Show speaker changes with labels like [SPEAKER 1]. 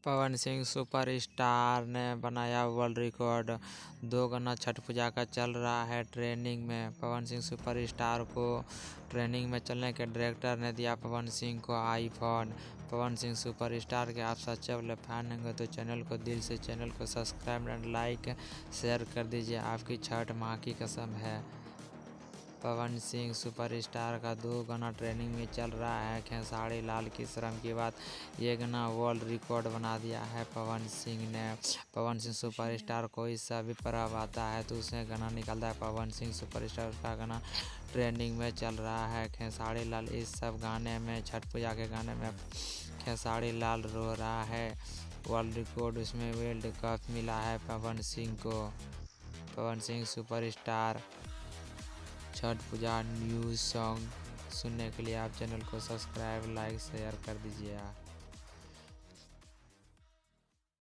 [SPEAKER 1] Pawan Singh superstar ने बनाया world record. 2 गुना छठ पूजा का चल रहा है ट्रेनिंग में। पवन सिंह सुपरस्टार को ट्रेनिंग में चलने के डायरेक्टर ने दिया पवन सिंह को आईफोन। पवन सिंह सुपरस्टार के आप सच्चे वाले फैन होंगे तो चैनल को दिल से चैनल को सब्सक्राइब एंड लाइक शेयर कर दीजिए। आपकी छठ माँ की कसम है। पवन सिंह सुपरस्टार का 2 गुना ट्रेनिंग में चल रहा है। खेसारी लाल की शर्म की बात, ये गुना वर्ल्ड रिकॉर्ड बना दिया है पवन सिंह ने। पवन सिंह सुपरस्टार कोई सा भी पर्व आता है तो उसमें गाना निकलता है पवन सिंह सुपरस्टार का गाना ट्रेंडिंग में चल रहा है। खेसारी लाल इस सब गाने में, छठ पूजा के गाने में खेसारी लाल रो रहा है। वर्ल्ड रिकॉर्ड उसमें वर्ल्ड कप मिला है पवन सिंह को। पवन सिंह सुपरस्टार छठ पूजा न्यूज़ सॉन्ग सुनने के लिए आप चैनल को सब्सक्राइब लाइक शेयर कर दीजिए।